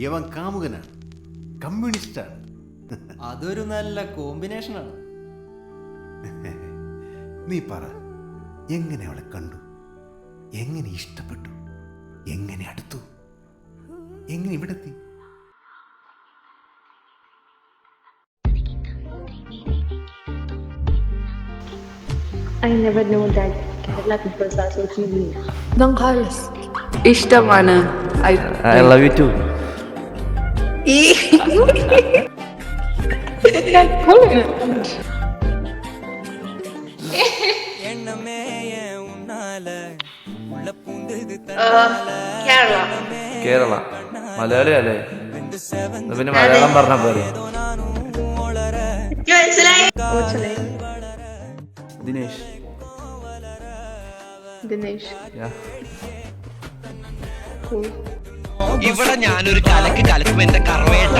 യവൻ കാമുകനാണ്, കമ്മ്യൂണിസ്റ്റാണ്. അതൊരു നല്ല കോമ്പിനേഷനാണ്. നീ പറ, എങ്ങനെ അവളെ കണ്ടു, എങ്ങനെ ഇഷ്ടപ്പെട്ടു, എങ്ങനെ അടുത്തു, എങ്ങനെ ഇവിടെത്തി? I never knew that Kerala people are so cheesy. Don Carlos. ഇഷ്ടമാണ്. I love you too. Kerala Malayali അല്ലേ? പിന്നെ മലയാളം പറഞ്ഞ പോലെ. ദിനേശ്. Cool. ഇവിടെ ഞാനൊരു കലക്ക് കലക്കും എന്റെ കറവേട്ട.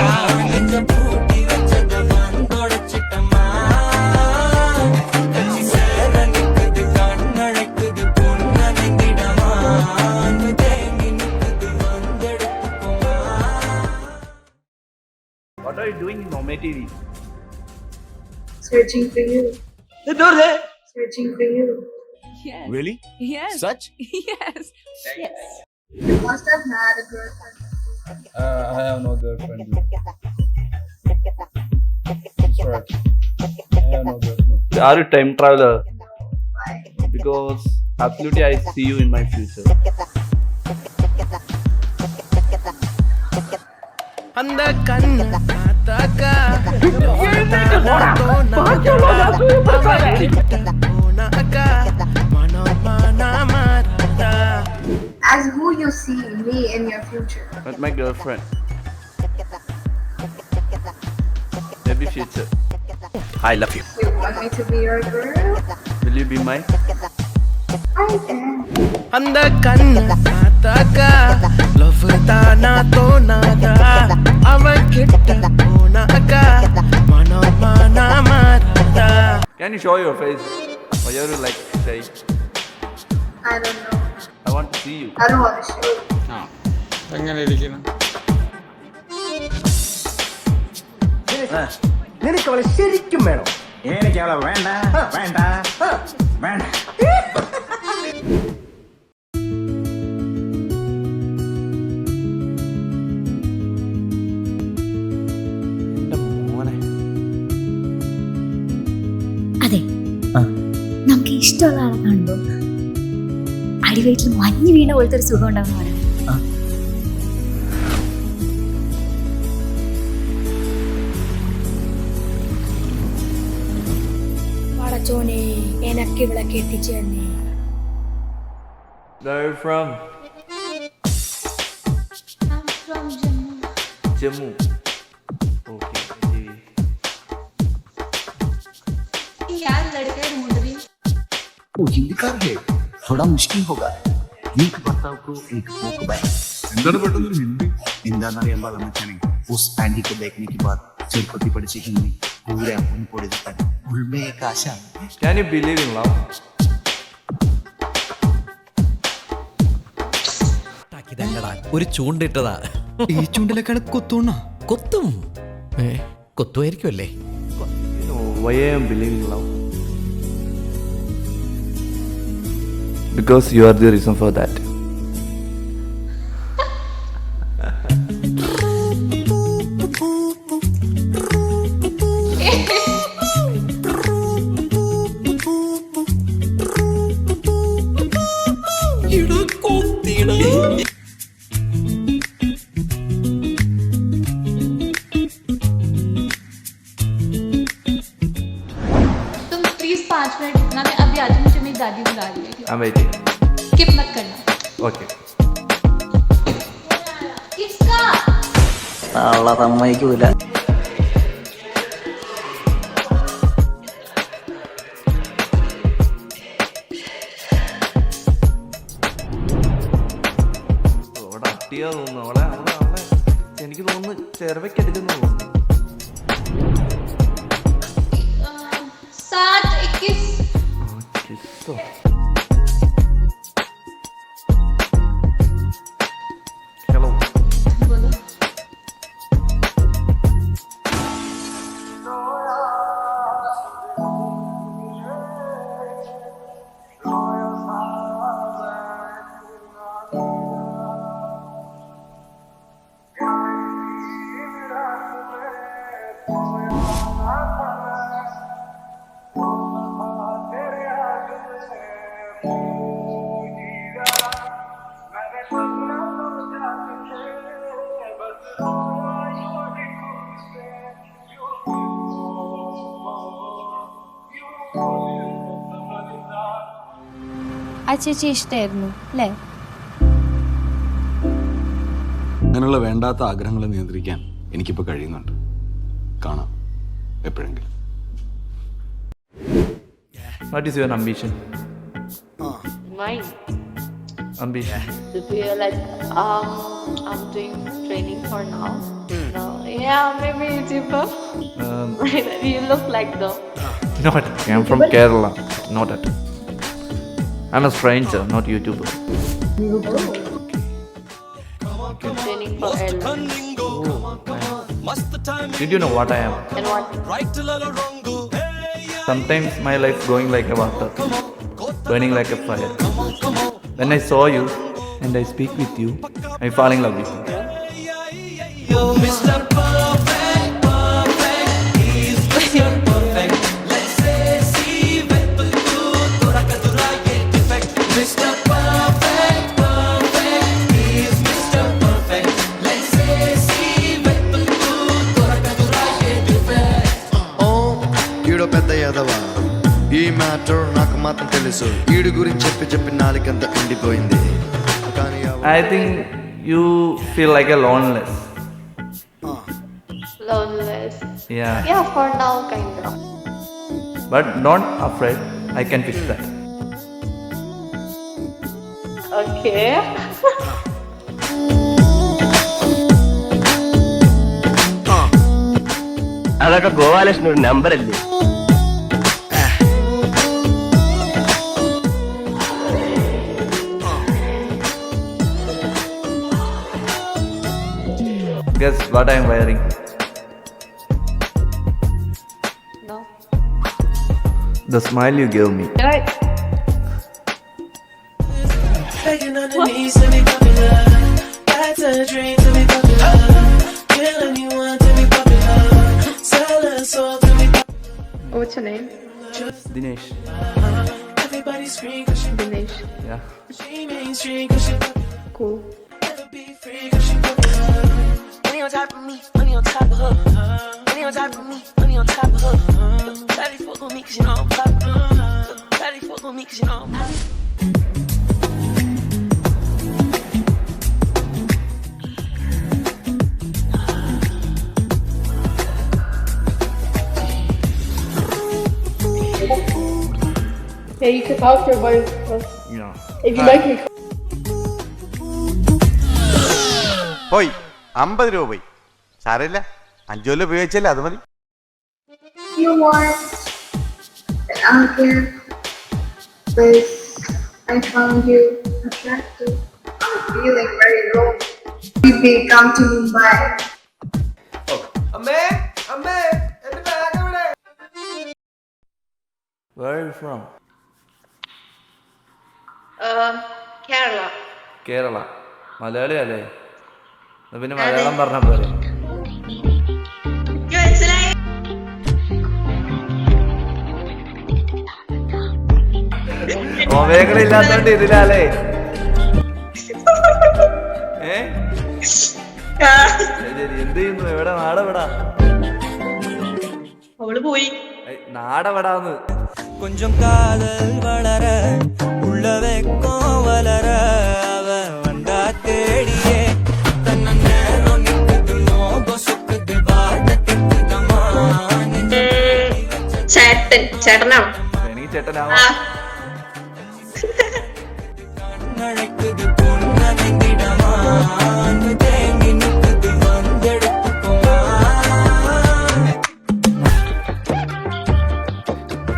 What are you doing in Mome TV? Searching for you. Searching for you. Yes. Really? Yes. Such? Yes. Yes. You must have had a girlfriend. I have no girlfriend. Sorry. I have no girlfriend. Are you time traveler? Why? Because absolutely I see you in my future. அந்த கண்ணு பார்த்தாக்கா As who you see me in your future. With my girlfriend. Maybe future. I love you. You want me to be your girl? Will you be mine? I am. அந்த கண்ணு பார்த்தாக்கா love தானா தோணாதா அவன் கிட்ட போனாக்கா மனமானா மாறாதா. Can you show your face? Why are you like shy? I don't know. I want to see you. I don't want to show you. എങ്ങനെ ഇരിക്കുന്നു? നിനക്ക് അവളെ ശരിക്കും വേണം. എനിക്ക് അവളെ വേണ്ട വേണ്ട വേണ്ട. അതെ, നമുക്ക് ഇഷ്ടമുള്ള ആളെ കാണുമ്പോൾ അടിവയറ്റിൽ മഞ്ഞ് വീണ പോലത്തെ ഒരു സുഖം ഉണ്ടാവുന്ന പറയാം. പടച്ചോനെ, എനക്ക് ഇവിടെ കെട്ടിച്ചേർന്നേ. Where are you from? I'm from Jammu. Jammu. Okay. यार लड़का ढूंढ रही. वो हिंदीकार है, थोड़ा मुश्किल होगा. एक बताओ को एक पोक बाय. എന്താണ് പെട്ടെന്ന് ഹിന്ദി? എന്താണെന്നറിയാൻ പാടില്ല. उस आंटी को देखने के बाद तिरुपति पड़ी से हिंदी पूरे अपन पढ़े देता है. उल्मे एक आशा. Can you believe in love? ഒരു ചൂണ്ടിട്ടതാ. ഈ ചൂണ്ടിലേക്കാണ് കൊത്തൂണ. കൊത്തും. കൊത്തുമായിരിക്കും അല്ലേ? You know why I am believing in love? Because you are the reason for that. तुम प्लीज 5 मिनट रुकना, मैं अभी आती हूँ. मुझे मेरी दादी बुला रही है. I'm waiting. स्किप मत करना. Okay. किसका? അവളെ സമ്മതിക്കൂല. അവിടെ അട്ടിയാ തോന്നുന്നു. അവളെ എനിക്ക് തോന്നുന്നു ചെറുവയ്ക്കടിച്ചെന്ന് തോന്നുന്നു. 7-21. കിസ്സോ? Hello. बोलो. ആ ചേച്ചി ഇഷ്ടമായിരുന്നു അല്ലേ? അങ്ങനെയുള്ള വേണ്ടാത്ത ആഗ്രഹങ്ങളെ നിയന്ത്രിക്കാൻ എനിക്കിപ്പോൾ കഴിയുന്നുണ്ട്. കാണാം എപ്പോഴെങ്കിലും. What is your ambition? Mine. Ambition. To be like, I'm doing training for now. No, yeah, maybe YouTuber. You look like though. Not. I'm from Kerala. Not at. I'm a stranger, not YouTuber. Training for airline. Did you know what I am? And what? Sometimes my life going like a water, burning like a fire. When I saw you and I speak with you, I fall in love with you. ఈడో పెద్ద ఎదవా, ఈ matter నాకు మాత్రం తెలుసు. ఈడు గురించి చెప్పి చెప్పి నాలుకంతా ఎండిపోయింది. కానీ I think you feel like a loneliness. Loneliness. Yeah. Yeah, for now, kind of. But don't afraid. I can fix that. Okay. അതൊക്കെ ഗോപാലകൃഷ്ണൻ ഒരു നമ്പർ അല്ലേ? Guess what I am wearing? No. The smile you gave me. Right. What's your name? Dinesh. Dinesh. Yeah. Cool. Money on top of me, money on top of her. Money on top of me, money on top of her. Daddy fuck with me 'cause you know I'm popular. Daddy fuck with me 'cause you know I'm popular. Yeah, you can talk to your wife Yeah. if you like me. പോയി 50 രൂപ പോയി. സാരമില്ല, 5 കൊല്ലം ഉപയോഗിച്ചല്ലേ, അത് മതി. You want out here, but I found you attractive. I'm feeling very low. You big come to Mumbai. Where are you from? Kerala. Kerala. Malayali അല്ലേ? പിന്നെ മലയാളം പറഞ്ഞ പോലെ. ഓമേകളില്ലാത്തോണ്ട് ഇതിലല്ലേ? എന്ത് ചെയ്യുന്നു? എവിടെ? നാടെവിടാ? അവള് പോയി. നാടെവിടാന്ന്? கொஞ்சம் காதல் வளர உள்ள வெக்கம் வளர அவ வந்தா தேடியே தன்ன நேரம் நிக்குது நோப சுக்குது வாடத்துக்குதமா ചേട്ടനാണോ? എനിക്ക് ചേട്ടനാവാ. நடக்குது பொன்னதிடமா தேங்கி நிக்குது வந்தெடுத்துக்குமா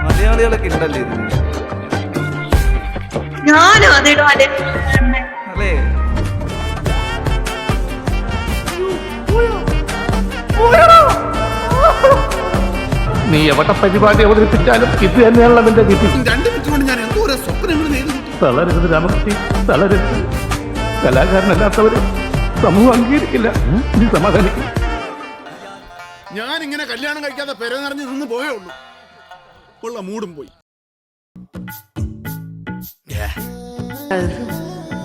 മലയാളികളൊക്കെ ഉണ്ടല്ലേ ഇതിന്? ഞാനും അതിടും അതെ. അല്ലേ? നീ എവിടെ പരിപാടി അവതരിപ്പിച്ചാലും ഇത് തന്നെയാണല്ലോ നിന്റെ വിധി. 2 മിനിറ്റ് കൊണ്ട് ഞാൻ എന്തോരം സ്വപ്നങ്ങൾ നേടുന്നു. തളരരുത് രാമകൃഷ്ണി, തളരരുത്. കലാകാരനല്ലാത്തവര് സമൂഹം അംഗീകരിക്കില്ല. നീ സമാധാനിക്കും. ഞാൻ ഇങ്ങനെ കല്യാണം കഴിക്കാതെ പെര നിറഞ്ഞു നിന്ന് പോയേ ഉള്ളൂ. ഉള്ള മൂടും പോയി.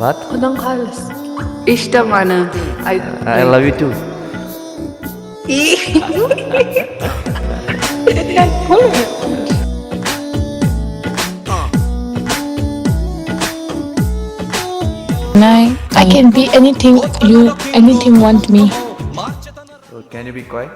What? Carlos. Ishtamana. I love you too. I can be anything you want me. So can you be quiet?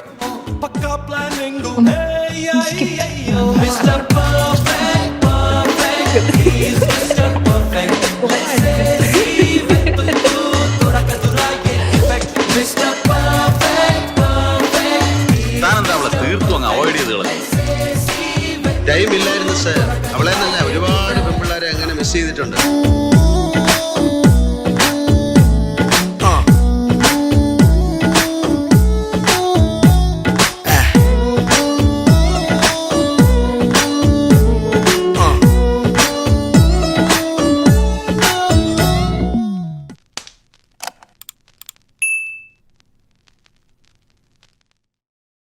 താനെന്താ അവളെ തീർത്തു അങ്ങ് അവോയ്ഡ് ചെയ്ത് കളഞ്ഞു? ടൈം ഇല്ലായിരുന്നു സർ. അവളെ നല്ല ഒരുപാട് പെൺപിള്ളേരെ അങ്ങനെ മിസ് ചെയ്തിട്ടുണ്ട്.